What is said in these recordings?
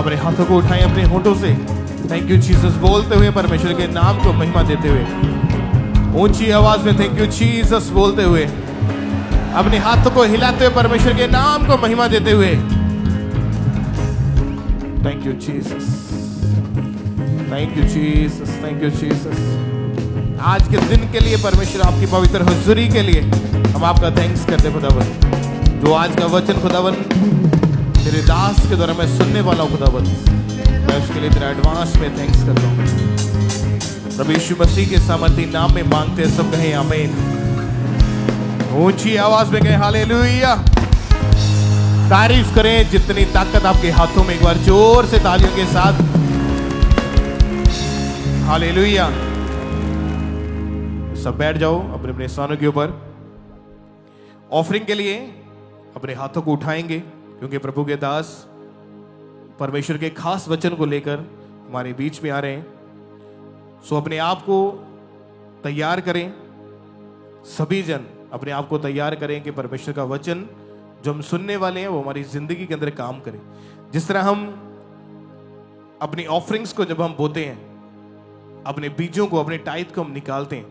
अपने हाथों को उठाएं अपने होठों से, थैंक यू जीसस बोलते हुए परमेश्वर के नाम को महिमा देते हुए, ऊंची आवाज में थैंक यू जीसस बोलते हुए, अपने हाथों को हिलाते हुए परमेश्वर के नाम को महिमा देते हुए, thank you Jesus, thank you Jesus, thank you Jesus. आज के दिन के लिए परमेश्वर आपकी पवित्र हुजूरी के लिए हम आपका थैंक्स करते खुदावन, जो आज का वचन खुदावन तेरे दास के द्वारा मैं सुनने वाला हूँ खुदावन, मैं उसके लिए तेरा एडवांस में थैंक्स करता हूँ। प्रभु यीशु मसीह के सामर्थी नाम में मांगते हैं, सब कहें आमीन। ऊंची आवाज में कहें हालेलुया। तारीफ करें जितनी ताकत आपके हाथों में, एक बार जोर से तालियों के साथ हालेलुया। सब बैठ जाओ अपने अपने स्थानों के ऊपर। ऑफरिंग के लिए अपने हाथों को उठाएंगे, क्योंकि प्रभु के दास परमेश्वर के खास वचन को लेकर हमारे बीच में आ रहे हैं। सो अपने आप को तैयार करें, सभी जन अपने आप को तैयार करें कि परमेश्वर का वचन जो हम सुनने वाले हैं वो हमारी जिंदगी के अंदर काम करे। जिस तरह हम अपनी ऑफरिंग्स को जब हम बोते हैं, अपने बीजों को, अपने टाइट को हम निकालते हैं,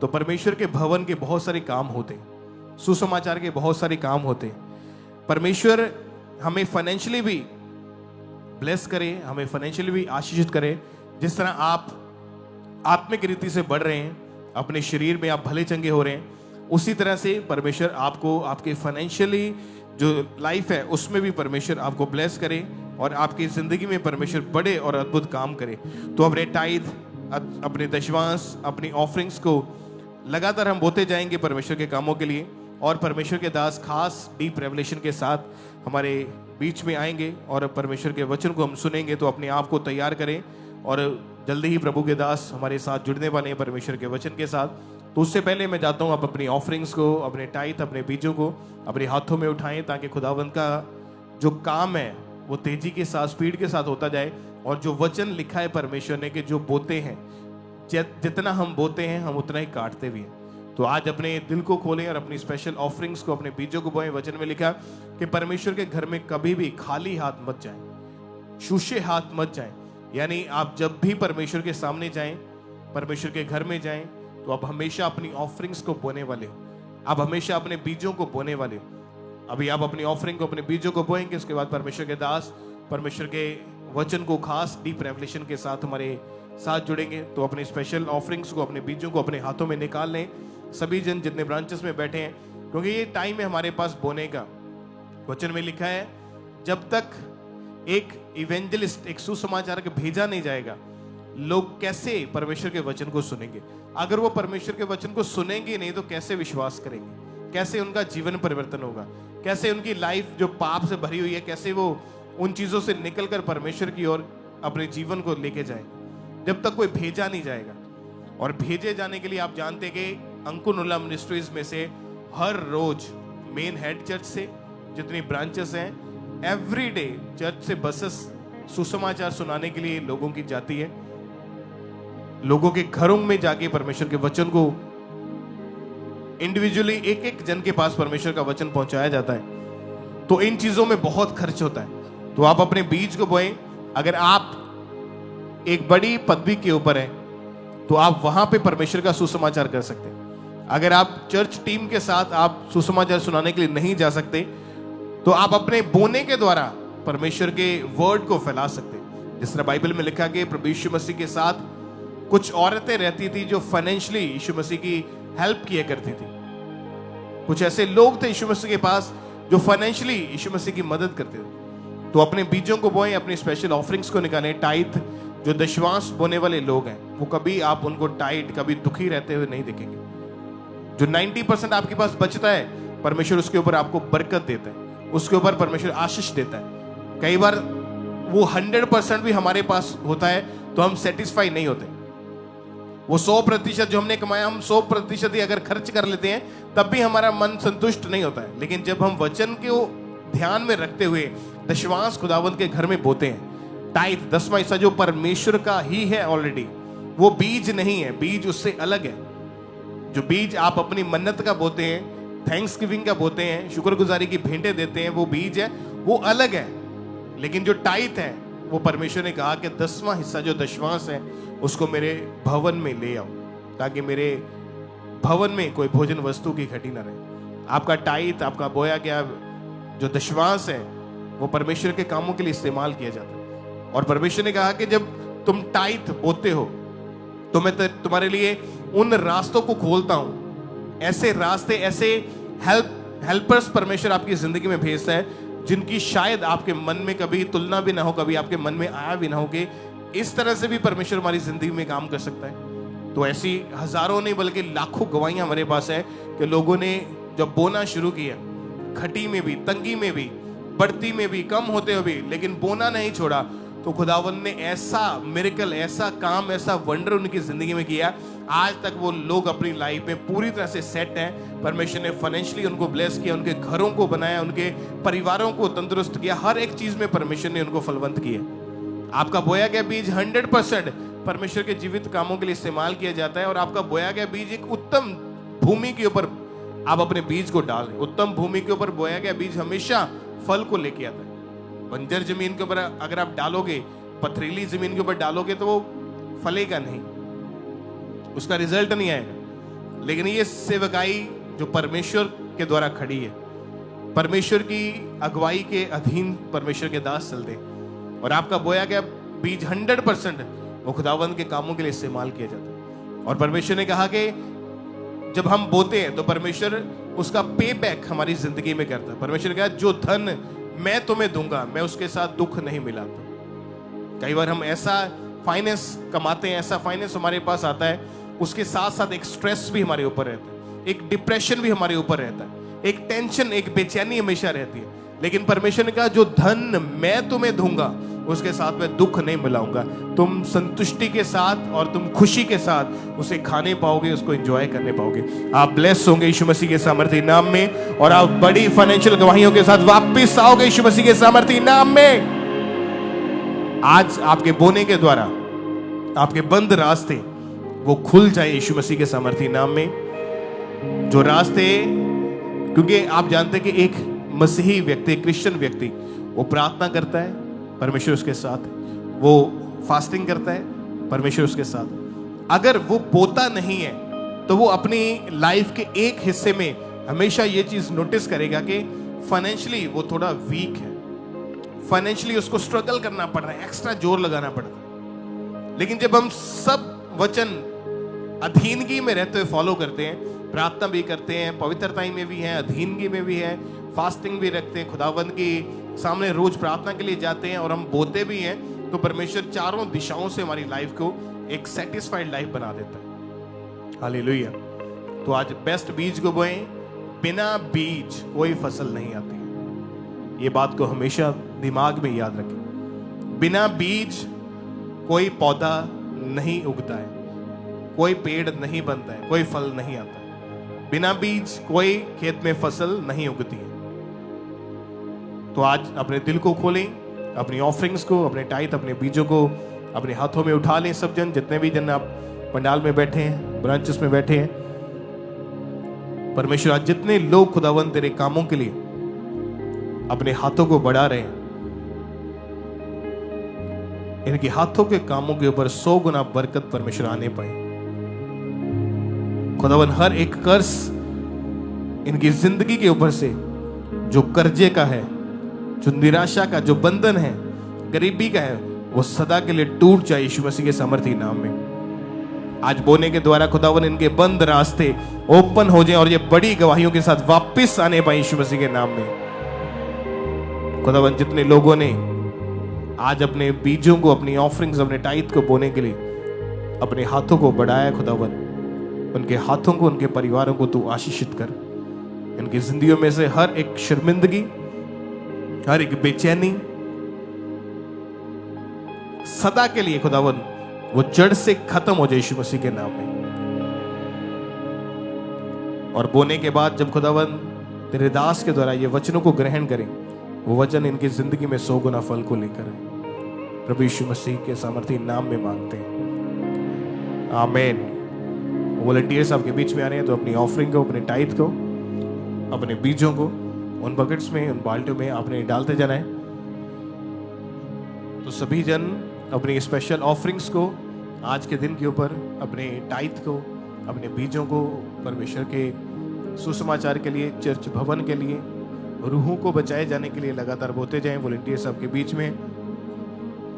तो परमेश्वर के भवन के बहुत सारे काम होते हैं, सुसमाचार के बहुत सारे काम होते हैं। परमेश्वर हमें फाइनेंशियली भी ब्लेस करे, हमें फाइनेंशियली भी आशीषित करे। जिस तरह आप आत्मिक रीति से बढ़ रहे हैं, अपने शरीर में आप भले चंगे हो रहे हैं, उसी तरह से परमेश्वर आपको आपके फाइनेंशियली जो लाइफ है उसमें भी परमेश्वर आपको ब्लेस करे और आपकी जिंदगी में परमेश्वर बड़े और अद्भुत काम करे। तो अपने टाइट, अपने दशवांश, अपनी ऑफरिंग्स को लगातार हम बोते जाएंगे परमेश्वर के कामों के लिए। और परमेश्वर के दास खास डीप रेवलेशन के साथ हमारे बीच में आएंगे और परमेश्वर के वचन को हम सुनेंगे। तो अपने आप को तैयार करें, और जल्दी ही प्रभु के दास हमारे साथ जुड़ने वाले हैं परमेश्वर के वचन के साथ। तो उससे पहले मैं चाहता हूँ आप अपनी ऑफरिंग्स को, अपने टाइट, अपने बीजों को अपने हाथों में उठाएं, ताकि खुदावंत का जो काम है वो तेजी के साथ, स्पीड के साथ होता जाए। और जो वचन लिखा है परमेश्वर ने कि जो बोते हैं, जितना हम बोते हैं हम उतना ही काटते भी हैं। तो आज अपने दिल को खोलें और अपनी स्पेशल ऑफरिंग्स को, अपने बीजों को बोएं। वचन में लिखा कि परमेश्वर के घर में कभी भी खाली हाथ मत जाएं, शूशे हाथ मत जाएं। यानी आप जब भी परमेश्वर के सामने जाएं, परमेश्वर के घर में जाएं, तो आप हमेशा अपनी ऑफरिंग्स को बोने वाले हो, आप हमेशा अपने बीजों को बोने वाले हो। अभी आप अपनी ऑफरिंग को, अपने बीजों को बोएंगे, उसके बाद परमेश्वर के दास परमेश्वर के वचन को खास डीप रेवलेशन के साथ हमारे साथ जुड़ेंगे। तो अपने स्पेशल ऑफरिंग्स को, अपने बीजों को अपने हाथों में निकाल लें, सभी जन जितने ब्रांचेस में बैठे हैं, क्योंकि ये टाइम है हमारे पास बोने का। वचन में लिखा है जब तक एक इवेंजलिस्ट, एक सुसमाचार के भेजा नहीं जाएगा, लोग कैसे परमेश्वर के वचन को सुनेंगे? अगर वो परमेश्वर के वचन को सुनेंगे नहीं तो कैसे विश्वास करेंगे? कैसे उनका जीवन परिवर्तन होगा? कैसे उनकी लाइफ जो पाप से भरी हुई है, कैसे वो उन चीजों से निकलकर परमेश्वर की ओर अपने जीवन को लेके जाएंगे, जब तक कोई भेजा नहीं जाएगा। और भेजे जाने के लिए आप जानते हैं कि अंकुनुल्ला मिनिस्ट्रीज में से हर रोज मेन हेड चर्च से जितनी ब्रांचेस हैं, एवरीडे चर्च से बसेस सुसमाचार सुनाने के लिए लोगों की जाती है। लोगों के घरों में जाके परमेश्वर के वचन को इंडिविजुअली एक एक जन के पास परमेश्वर का वचन पहुंचाया जाता है। तो इन चीजों में बहुत खर्च होता है। तो आप अपने बीज को बोएं। अगर आप एक बड़ी पदवी के ऊपर हैं तो आप वहां पे परमेश्वर का सुसमाचार कर सकते हैं। अगर आप चर्च टीम के साथ आप सुसमाचार सुनाने के लिए नहीं जा सकते, तो आप अपने बोने के द्वारा परमेश्वर के वर्ड को फैला सकते हैं। जिस तरह बाइबल में लिखा कि प्रभु यीशु मसीह के साथ कुछ औरतें रहती थी जो फाइनेंशियली यीशु मसीह की हेल्प किया करती थी। कुछ ऐसे लोग थे यीशु मसीह के पास जो फाइनेंशियली यीशु मसीह की मदद करते थे। तो अपने बीजों को बोएं, अपनी स्पेशल ऑफरिंग्स को निकालें। टाइट जो दशवांश बोने वाले लोग हैं, वो कभी आप उनको टाइट, कभी दुखी रहते हुए नहीं देखेंगे। जो 90% आपके पास बचता है, परमेश्वर उसके ऊपर आपको बरकत देता है, उसके ऊपर परमेश्वर आशीष देता है। कई बार वो 100% भी हमारे पास होता है तो हम सेटिस्फाई नहीं होते। वो 100% जो हमने कमाया, हम 100% ही अगर खर्च कर लेते हैं, तब भी हमारा मन संतुष्ट नहीं होता है। लेकिन जब हम वचन को ध्यान में रखते हुए दशवांश खुदावंत के घर में बोते हैं, टाइट 10वां हिस्सा जो परमेश्वर का ही है ऑलरेडी, वो बीज नहीं है, बीज उससे अलग है। जो बीज आप अपनी मन्नत का बोते हैं, थैंक्स गिविंग का बोते हैं, शुक्रगुजारी की भेंटें देते हैं, वो बीज है, वो अलग है। लेकिन जो टाइट है वो परमेश्वर ने कहा कि 10वां हिस्सा जो दशवांश है उसको मेरे भवन में ले आओ, ताकि मेरे भवन में कोई भोजन वस्तु की घटी ना रहे। आपका टाइट, आपका बोया गया जो दशवांश है वो परमेश्वर के कामों के लिए इस्तेमाल किया जाता है। और परमेश्वर ने कहा कि जब तुम टाइट बोते हो तो मैं तुम्हारे लिए उन रास्तों को खोलता हूं, ऐसे रास्ते, ऐसे हेल्पर्स परमेश्वर आपकी जिंदगी में भेजता है जिनकी शायद आपके मन में कभी तुलना भी ना हो, कभी आपके मन में आया भी ना हो कि इस तरह से भी परमेश्वर हमारी जिंदगी में काम कर सकता है। तो ऐसी हजारों नहीं बल्कि लाखों गवाहियां हमारे पास है कि लोगों ने जब बोना शुरू किया, खटी में भी, तंगी में भी, बढ़ती में भी, कम होते हुए भी, लेकिन बोना नहीं छोड़ा, तो खुदावन ने ऐसा मिरेकल, ऐसा काम, ऐसा वंडर उनकी जिंदगी में किया। आज तक वो लोग अपनी लाइफ में पूरी तरह से सेट हैं। परमेश्वर ने फाइनेंशियली उनको ब्लेस किया, उनके घरों को बनाया, उनके परिवारों को तंदुरुस्त किया, हर एक चीज में परमेश्वर ने उनको फलवंत किया। आपका बोया गया बीज 100% परमेश्वर के जीवित कामों के लिए इस्तेमाल किया जाता है। और आपका बोया गया बीज एक उत्तम भूमि के ऊपर आप अपने बीज को डालें। उत्तम भूमि के ऊपर बोया गया बीज हमेशा फल को लेके आता है। बंजर जमीन के ऊपर अगर आप डालोगे, पथरीली जमीन के ऊपर डालोगे तो वो फलेगा नहीं, उसका रिजल्ट नहीं आएगा। लेकिन ये सेवकाई जो परमेश्वर के द्वारा खड़ी है, परमेश्वर की अगुवाई के अधीन परमेश्वर के दास चलते, और आपका बोया गया बीज 100% वो खुदावंद के कामों के लिए इस्तेमाल किया जाता है। और परमेश्वर ने कहा कि जब हम बोते हैं तो परमेश्वर उसका पे बैक हमारी जिंदगी में करता है। परमेश्वर ने कहा जो धन मैं तुम्हें दूंगा मैं उसके साथ दुख नहीं मिलाता। कई बार हम ऐसा फाइनेंस कमाते हैं, ऐसा फाइनेंस हमारे पास आता है, उसके साथ साथ एक स्ट्रेस भी हमारे ऊपर रहता है, एक डिप्रेशन भी हमारे ऊपर रहता है, एक टेंशन, एक बेचैनी हमेशा रहती है। लेकिन परमेश्वर ने कहा जो धन मैं तुम्हें दूंगा उसके साथ मैं दुख नहीं मिलाऊंगा। तुम संतुष्टि के साथ और तुम खुशी के साथ उसे खाने पाओगे, उसको एंजॉय करने पाओगे। आप ब्लेस होंगे यीशु मसीह के सामर्थी नाम में, और आप बड़ी फाइनेंशियल गवाहियों के साथ वापस आओगे यीशु मसीह के सामर्थी नाम में। आज आपके बोने के द्वारा आपके बंद रास्ते वो खुल जाए यीशु मसीह के सामर्थी नाम में। जो रास्ते, क्योंकि आप जानते हैं कि एक मसीही व्यक्ति, क्रिश्चियन व्यक्ति, वो प्रार्थना करता है, परमेश्वर उसके साथ, वो फास्टिंग करता है, परमेश्वर उसके साथ। अगर वो बोता नहीं है तो वो अपनी लाइफ के एक हिस्से में हमेशा ये चीज नोटिस करेगा कि फाइनेंशियली वो थोड़ा वीक है, फाइनेंशियली उसको स्ट्रगल करना पड़ रहा है, एक्स्ट्रा जोर लगाना पड़ रहा है। लेकिन जब हम सब वचन अधीनगी में रहते हुए फॉलो करते हैं, प्रार्थना भी करते हैं, पवित्रता में भी है, अधीनगी में भी है, फास्टिंग भी रखते हैं, खुदावंद की सामने रोज प्रार्थना के लिए जाते हैं, और हम बोते भी हैं, तो परमेश्वर चारों दिशाओं से हमारी लाइफ को एक सेटिस्फाइड लाइफ बना देता है। हालेलुया। तो आज बेस्ट बीज को बोएं, बिना बीज कोई फसल नहीं आती है। ये बात को हमेशा दिमाग में याद रखें। बिना बीज कोई पौधा नहीं उगता है, कोई पेड़ नहीं बनता है, कोई फल नहीं आता है। बिना बीज कोई खेत में फसल नहीं उगती है। तो आज अपने दिल को खोलें, अपनी ऑफरिंग्स को, अपने टाइट, अपने बीजों को अपने हाथों में उठा लें। सब जन, जितने भी जन आप पंडाल में बैठे हैं, ब्रांचेस में बैठे हैं, परमेश्वर आज जितने लोग खुदावंद तेरे कामों के लिए अपने हाथों को बढ़ा रहे हैं, इनके हाथों के कामों के ऊपर 100 गुना बरकत परमेश्वर आने पाए। खुदावंद हर एक कर्ज इनकी जिंदगी के ऊपर से, जो कर्जे का है, जो निराशा का, जो बंधन है, गरीबी का है, वो सदा के लिए टूट जाए यीशु मसीह के सामर्थी नाम में। आज बोने के द्वारा खुदावन इनके बंद रास्ते ओपन हो जाए और ये बड़ी गवाहियों के साथ वापस आने पाए यीशु मसीह के नाम में। खुदावन जितने लोगों ने आज अपने बीजों को, अपनी ऑफरिंग्स, अपने टाइट को बोने के लिए अपने हाथों को बढ़ाया, खुदावन उनके हाथों को, उनके परिवारों को तू आशीषित कर। इनकी जिंदगियों में से हर एक शर्मिंदगी, हर एक बेचैनी सदा के लिए खुदावन वो जड़ से खत्म हो जाए यीशु मसीह के नाम में। और बोने के बाद जब खुदावन तेरे दास के द्वारा ये वचनों को ग्रहण करें, वो वचन इनकी जिंदगी में 100 गुना फल को लेकर आए। प्रभु यीशु मसीह के सामर्थी नाम में मांगते हैं, आमीन। वॉलंटियर्स आपके बीच में आ रहे हैं, तो अपनी ऑफरिंग को, अपने टाइट को, अपने बीजों को उन बकेट्स में, उन बाल्टियों में आपने डालते जाना है। तो तो सभी जन अपनी स्पेशल ऑफरिंग्स को आज के दिन के ऊपर, अपने टाइथ को, अपने बीजों को परमेश्वर के सुसमाचार के लिए, चर्च भवन के लिए, रूहों को बचाए जाने के लिए लगातार बोते जाएं। वॉलंटियर्स आपके बीच में,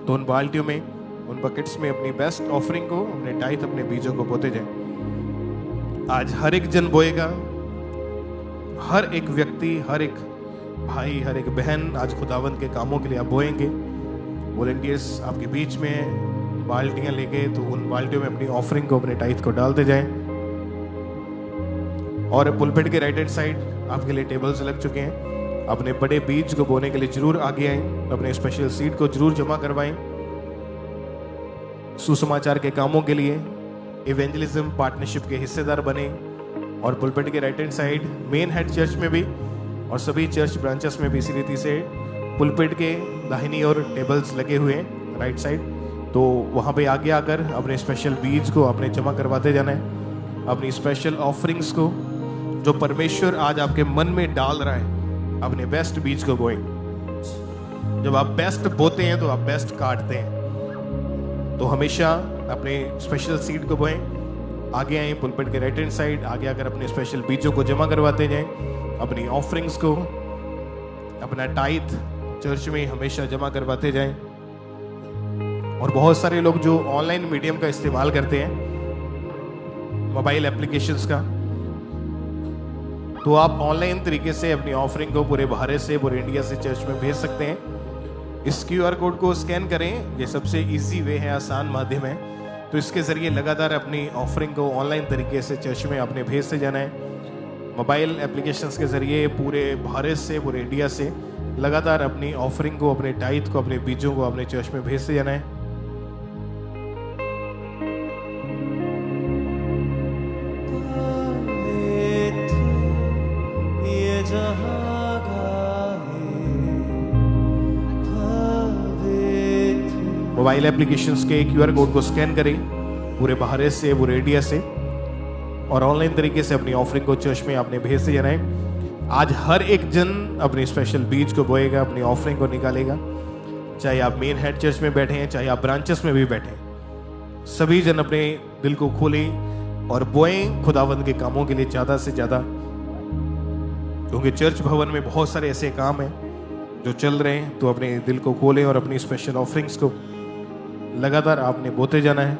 तो उन बाल्टियों में, उन बकेट्स में अपनी बेस्ट ऑफरिंग को, अपने टाइथ, अपने बीजों को बोते जाएं। आज हर एक जन बोएगा, हर एक व्यक्ति, हर एक भाई, हर एक बहन आज खुदावंद के कामों के लिए आप बोएंगे। वॉलंटियर्स आपके बीच में बाल्टियां लेके, तो उन बाल्टियों में अपनी ऑफरिंग को, अपने टाइथ को डालते जाएं। और पुलपिट के राइट हैंड साइड आपके लिए टेबल्स लग चुके हैं। अपने बड़े बीज को बोने के लिए जरूर आगे आएं, अपने स्पेशल सीड को जरूर जमा करवाएं। सुसमाचार के कामों के लिए, इवेंजलिज्म पार्टनरशिप के हिस्सेदार बने। और पुलपिट के right hand side main head church में भी और सभी चर्च ब्रांचेस में भी इसी रीति से पुलपिट के दाहिनी ओर टेबल्स लगे हुए हैं राइट साइड। तो वहाँ पे आगे आकर अपने स्पेशल बीज को आपने जमा करवाते जाना है। अपनी स्पेशल ऑफरिंग्स को जो परमेश्वर आज आपके मन में डाल रहा है, अपने बेस्ट बीज को बोएं। जब आप बेस्ट बोते हैं तो आप बेस्ट काटते हैं। तो हमेशा अपने स्पेशल सीड को बोएं। आगे आए पुलपिट के राइट हैंड साइड, आगे आकर अपने स्पेशल बीजों को जमा करवाते जाएं। अपनी ऑफरिंग्स को, अपना टाइथ चर्च में हमेशा जमा करवाते जाएं। और बहुत सारे लोग जो ऑनलाइन मीडियम का इस्तेमाल करते हैं, मोबाइल एप्लीकेशंस का, तो आप ऑनलाइन तरीके से अपनी ऑफरिंग को पूरे भारत से, पूरे इंडिया से चर्च में भेज सकते हैं। इस QR कोड को स्कैन करें, ये सबसे इजी वे है, आसान माध्यम है। तो इसके जरिए लगातार अपनी ऑफरिंग को ऑनलाइन तरीके से चर्च में आपने भेजते जाना है। मोबाइल एप्लीकेशंस के जरिए पूरे भारत से, पूरे इंडिया से लगातार अपनी ऑफरिंग को, अपने टाइथ को, अपने बीजों को अपने चर्च में भेजते जाना है। मोबाइल एप्लीकेशंस के QR कोड को स्कैन करें पूरे भारत से, पूरे इंडिया से, और ऑनलाइन तरीके से अपनी ऑफरिंग को चर्च में आपने भेजते जाना है। आज हर एक जन अपनी स्पेशल बीज को बोएगा, अपनी ऑफरिंग को निकालेगा। चाहे आप मेन हेड चर्च में बैठे हैं, चाहे आप ब्रांचेस में भी बैठे हैं, सभी जन अपने दिल को खोलें और बोएं खुदावंद के कामों के लिए ज़्यादा से ज़्यादा। क्योंकि चर्च भवन में बहुत सारे ऐसे काम हैं जो चल रहे हैं। तो अपने दिल को खोलें और अपनी स्पेशल ऑफरिंग्स को लगातार आपने बोते जाना है।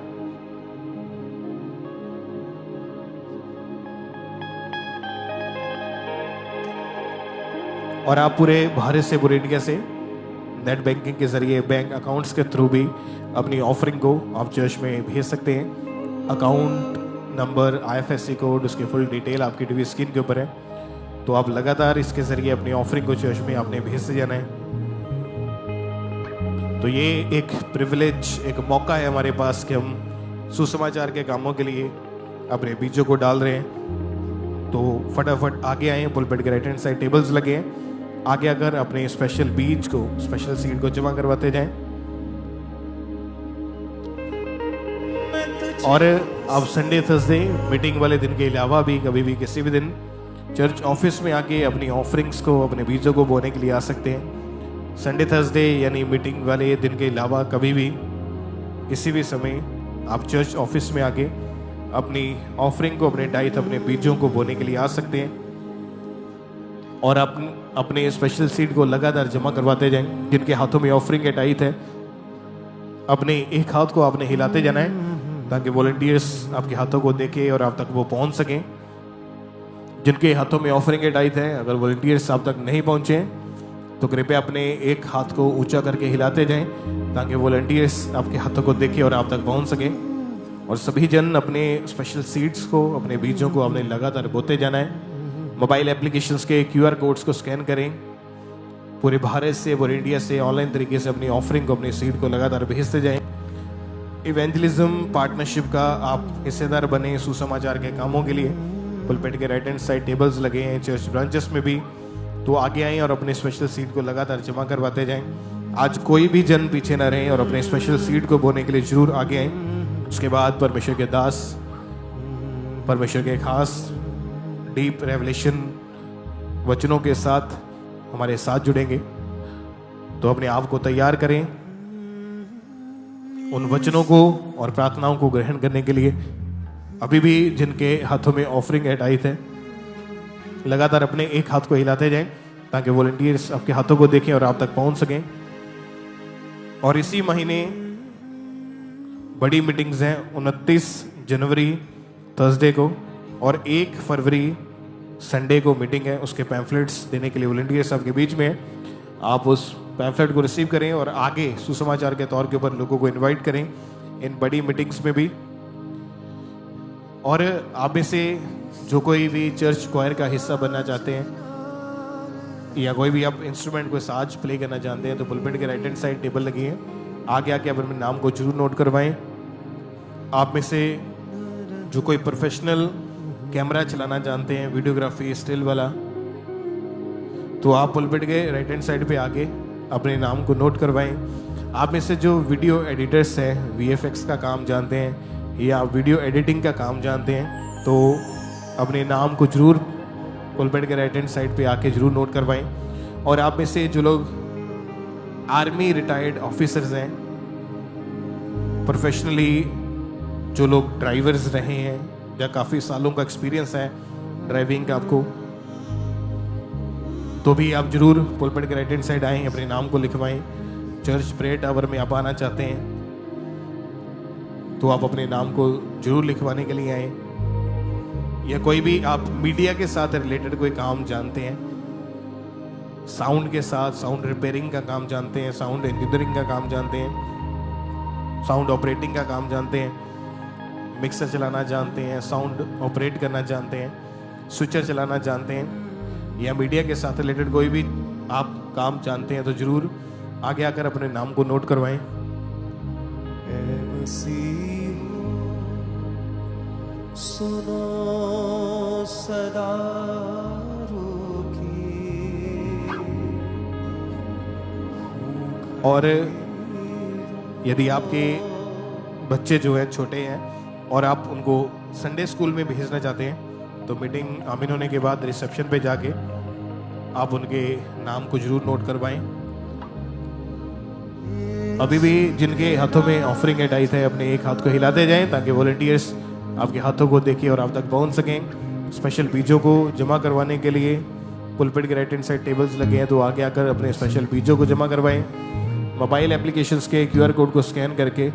और आप पूरे भारत से, पूरे इंडिया से नेट बैंकिंग के जरिए, बैंक अकाउंट्स के थ्रू भी अपनी ऑफरिंग को आप चर्च में भेज सकते हैं। अकाउंट नंबर, IFSC कोड, उसकी फुल डिटेल आपकी टीवी स्क्रीन के ऊपर है। तो आप लगातार इसके जरिए अपनी ऑफरिंग को चर्च में आपने भेजते जाना है। तो ये एक प्रिविलेज, एक मौका है हमारे पास कि हम सुसमाचार के कामों के लिए अपने बीजों को डाल रहे हैं। तो फटाफट आगे आए, पुलपिट के राइट हैंड साइड टेबल्स लगे हैं, आगे आकर अपने स्पेशल बीज को, स्पेशल सीड को जमा करवाते जाएं। और आप संडे, थर्सडे मीटिंग वाले दिन के अलावा भी कभी भी किसी भी दिन चर्च ऑफिस में आके अपनी ऑफरिंग्स को, अपने बीजों को बोने के लिए आ सकते हैं। संडे, थर्सडे यानी मीटिंग वाले दिन के अलावा कभी भी किसी भी समय आप चर्च ऑफिस में आके अपनी ऑफरिंग को, अपने टाइथ, अपने बीजों को बोने के लिए आ सकते हैं। और अपने स्पेशल सीड को लगातार जमा करवाते जाएं। जिनके हाथों में ऑफरिंग के टाइथ है, अपने एक हाथ को आपने हिलाते जाना है ताकि वॉलंटियर्स आपके हाथों को देखें और आप तक वो पहुंच सकें। जिनके हाथों में ऑफरिंग के टाइथ है, अगर वॉलंटियर्स आप तक नहीं पहुंचे तो कृपया अपने एक हाथ को ऊंचा करके हिलाते जाएं ताकि वॉलंटियर्स आपके हाथों को देखें और आप तक पहुंच सकें। और सभी जन अपने स्पेशल सीड्स को, अपने बीजों को आपने लगातार बोते जाना है। मोबाइल एप्लीकेशंस के QR कोड्स को स्कैन करें। पूरे भारत से, पूरे इंडिया से ऑनलाइन तरीके से अपनी ऑफरिंग को, अपनी सीड को लगातार भेजते जाएं। इवेंजलिज्म पार्टनरशिप का आप हिस्सेदार बने सुसमाचार के कामों के लिए। पुलपिट के राइट हैंड साइड टेबल्स लगे हैं चर्च ब्रांचेस में भी। तो आगे आएं और अपने स्पेशल सीड को लगातार जमा करवाते जाएं। आज कोई भी जन पीछे न रहें और अपने स्पेशल सीड को बोने के लिए जरूर आगे आएं। उसके बाद परमेश्वर के दास, परमेश्वर के खास डीप रेवलेशन वचनों के साथ हमारे साथ जुड़ेंगे। तो अपने आप को तैयार करें उन वचनों को और प्रार्थनाओं को ग्रहण करने के लिए अभी भी जिनके हाथों में ऑफरिंग एट आई थे, लगातार अपने एक हाथ को हिलाते जाएं ताकि वॉलंटियर्स आपके हाथों को देखें और आप तक पहुंच सकें। और इसी महीने बड़ी मीटिंग्स हैं, 29 जनवरी थर्सडे को और 1 फरवरी संडे को मीटिंग है। उसके पैम्फलेट्स देने के लिए वॉलंटियर्स आपके बीच में है। आप उस पैम्फलेट को रिसीव करें और आगे सुसमाचार के तौर के ऊपर लोगों को इनवाइट करें इन बड़ी मीटिंग्स में भी। और आप में से जो कोई भी चर्च क्वायर का हिस्सा बनना चाहते हैं या कोई भी आप इंस्ट्रूमेंट कोई साज प्ले करना चाहते हैं तो पुलपिट के राइट हैंड साइड टेबल लगी है, आगे आके आप अपने नाम को जरूर नोट करवाएं। आप में से जो कोई प्रोफेशनल कैमरा चलाना जानते हैं, वीडियोग्राफी स्टिल वाला, तो आप पुलपिट के राइट हैंड साइड पे आके अपने नाम को नोट करवाएं। आप में से जो वीडियो एडिटर्स हैं, VFX का काम जानते हैं या वीडियो एडिटिंग का काम जानते हैं, तो अपने नाम को जरूर पुलपिट के राइट हैंड साइड पे आके जरूर नोट करवाएं। और आप में से जो लोग आर्मी रिटायर्ड ऑफिसर्स हैं, प्रोफेशनली जो लोग ड्राइवर्स रहे हैं या काफ़ी सालों का एक्सपीरियंस है ड्राइविंग का आपको, तो भी आप जरूर पुलपिट के राइट हैंड साइड आएँ, अपने नाम को लिखवाएं। चर्च प्रेयर टावर में आप आना चाहते हैं तो आप अपने नाम को जरूर लिखवाने के लिए आएँ। या कोई भी आप मीडिया के साथ रिलेटेड कोई काम जानते हैं, साउंड के साथ साउंड रिपेयरिंग का काम जानते हैं, साउंड इंजीनियरिंग का काम जानते हैं, साउंड ऑपरेटिंग का काम जानते हैं, मिक्सर चलाना जानते हैं, साउंड ऑपरेट करना जानते हैं, स्विचर चलाना जानते हैं, या मीडिया के साथ रिलेटेड कोई भी आप काम जानते हैं तो जरूर आगे आकर अपने नाम को नोट करवाएं। सुनो सदा और यदि आपके बच्चे जो है छोटे हैं और आप उनको संडे स्कूल में भेजना चाहते हैं तो मीटिंग आमिन होने के बाद रिसेप्शन पे जाके आप उनके नाम को जरूर नोट करवाएं। अभी भी जिनके हाथों में ऑफरिंग एट आई थे अपने एक हाथ को हिलाते जाएं ताकि वॉलंटियर्स आपके हाथों को देखें और आप तक पहुंच सकें। स्पेशल बीजों को जमा करवाने के लिए पुलपिट के राइट हैंड साइड टेबल्स लगे हैं, तो आगे आकर अपने स्पेशल बीजों को जमा करवाएं। मोबाइल एप्लीकेशंस के QR कोड को स्कैन करके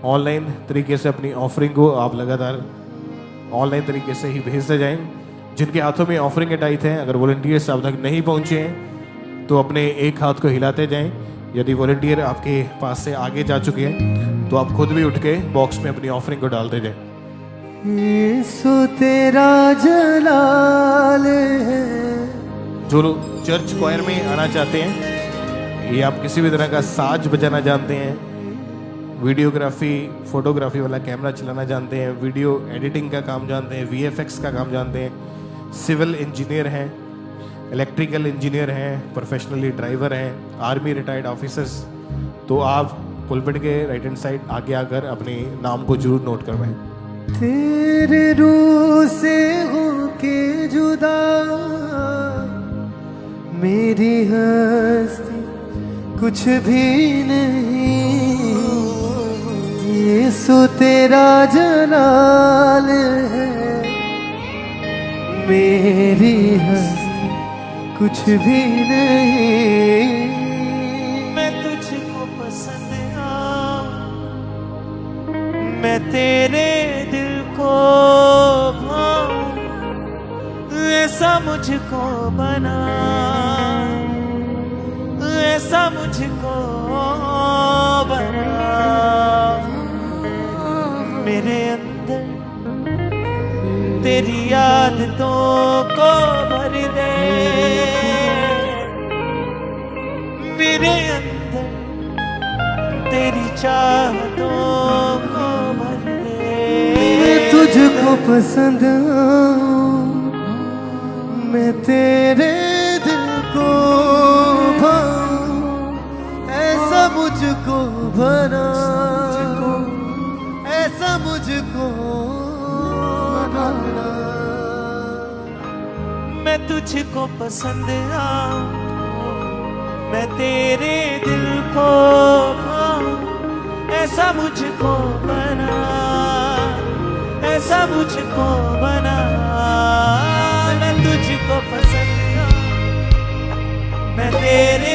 ऑनलाइन तरीके से अपनी ऑफरिंग को आप लगातार ऑनलाइन तरीके से ही भेजते जाएं। जिनके हाथों में ऑफरिंग एट आई थे, अगर वॉलंटियर्स आप तक नहीं पहुंचे हैं तो अपने एक हाथ को हिलाते जाएं। यदि वॉलंटियर आपके पास से आगे जा चुके हैं तो आप खुद भी उठ के बॉक्स में अपनी ऑफरिंग को डालते जाएं। यीशु तेरा जलाल है। जो लोग चर्च क्वायर में आना चाहते हैं या आप किसी भी तरह का साज बजाना जानते हैं, वीडियोग्राफी फोटोग्राफी वाला कैमरा चलाना जानते हैं, वीडियो एडिटिंग का काम जानते हैं, VFX का काम जानते हैं, सिविल इंजीनियर हैं, इलेक्ट्रिकल इंजीनियर हैं, प्रोफेशनली ड्राइवर हैं, आर्मी रिटायर्ड ऑफिसर्स, तो आप पुलपिट के राइट हैंड साइड आगे आकर अपने नाम को जरूर नोट करवाएं। तेरे रूह से होके जुदा मेरी हस्ती कुछ भी नहीं। यीशु तेरा जलाल है, मेरी हस्ती कुछ भी नहीं। मैं तुझको पसंद आऊं, मैं तेरे दिल को भाऊं, ऐसा मुझको बना, ऐसा मुझको बना। मेरे अंदर तेरी आदतों को भर दे, मेरे अंदर तेरी चाहतों को भर दे। मैं तुझको पसंद आऊं, मैं तेरे दिल को भाऊं, ऐसा मुझको बना, ऐसा मुझको बना। मैं तुझको पसंद आऊं, मैं तेरे दिल को भाऊं, ऐसा मुझको बना, ऐसा मुझको बना, मैं तुझको पसंद, मैं तेरे